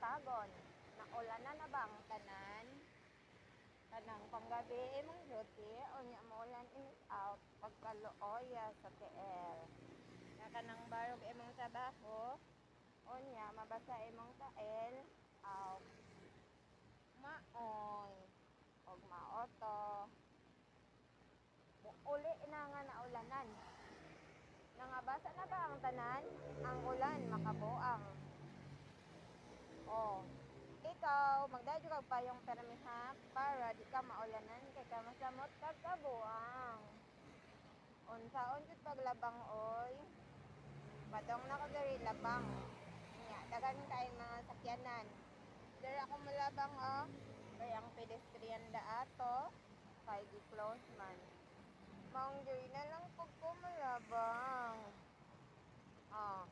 buntagon. Naulanan na bang tanan? Kanang panggabi imong duty, unya maulan init out pagkaluoya sa TL. Na kanang barog imong trabaho, unya mabasa imong tael, out. Maoy, og maoto. Uli na nga naulanan. Nangabasa na ba ang tanan? Ang ulan makabuang. Oh, ikaw, magdadyo kag payong permiha para di ka maulanan kay ka masamot kag kabuang. Unsaon jud paglabang oy? Padong na ko diri labang. Nya, dagan kay mga sakyanan. Diri ako malabang oh. Kay ang pedestrian da ato kay gi-close man. Maong diri na lang pag ko malabang. Oh.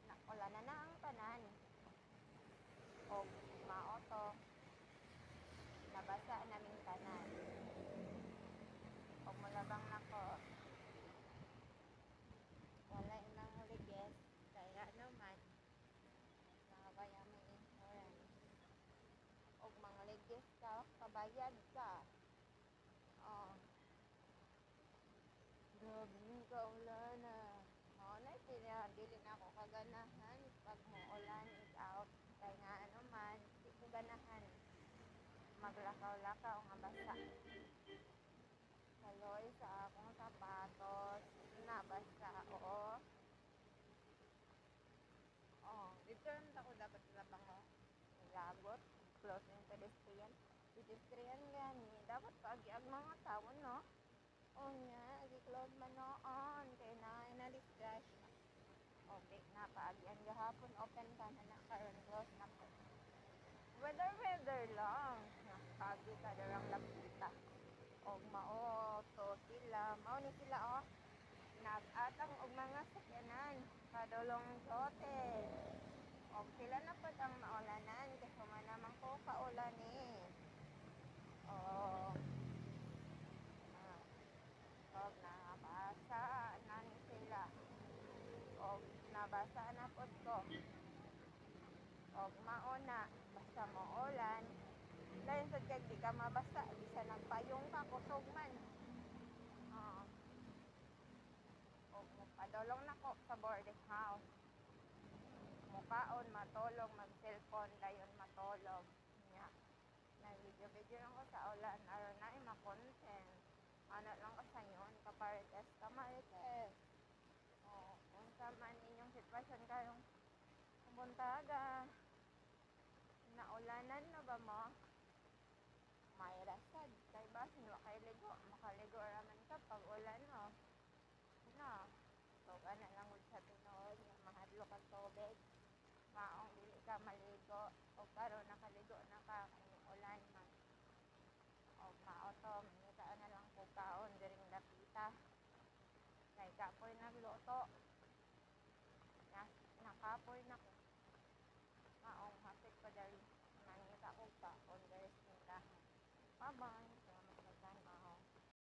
Naulanan na ang tanan. Og maoto. Nabasa naming tanan. Og malabang nako. Wala imang ligis. Kaya naman, nakabaya may insurance. Og mga ligis ka, kabayad ka. Oh. Grabe yung kaulanan. Maunay, dili na ako kaganahan pag muulan is out. Kaya nga ano man, di ko ganahan. Maglakaw-lakaw nga basa. Kaloy sa akong sapatos. Nabasa, oo. Oh, dito lang ako dapat labang mo. Lagot, close yung pedestrian. Pedestrian gani, dapat pagi ang mga tao, no? O nya, gi-close man noon. Kaya na disgrasya. Okay, napaagyan gahapon open pa na karon close na po. Weather lang. Nakagi ka darang lapita. Og mao to sila, mao ni sila oh. Nag-atang og mga sakyanan kadulong jote. Og sila na pud ang maulanan kasi man naman ko kaulan eh. Oh. Og nabasa na ni sila. Og nabasa na pud ko. Og mauna basta maulan. Lain sa kag di ka mabasa, bisa nagpayong ka kusog man. Og padulong na ko sa boarding house. Mukaon matulog, mag-cellphone dayon matulog. Nya. Nag-video lang ko sa ulan aron na ma-content. Ano lang ko sa yun, kaparites ka marites. Oh, kung sa man inyong sitwasyon kayong pumuntaga. Naulanan na ba mo? May rasad. Kay basin wa kay ligo. Makaligo raman ka pag ulan no. No. Tuga na lang sa tinuod nga mahadlo kag tubig. Maong dili ka maligo. O karon nakaligo na ka kay ulan man. O maotom. Nika na lang po kaon diring dapita. Kay kapoy nagluto. Nakapoy na ko. Maong hapit pa dali. Nangita ko kaon diri sa tindahan. Bye-bye.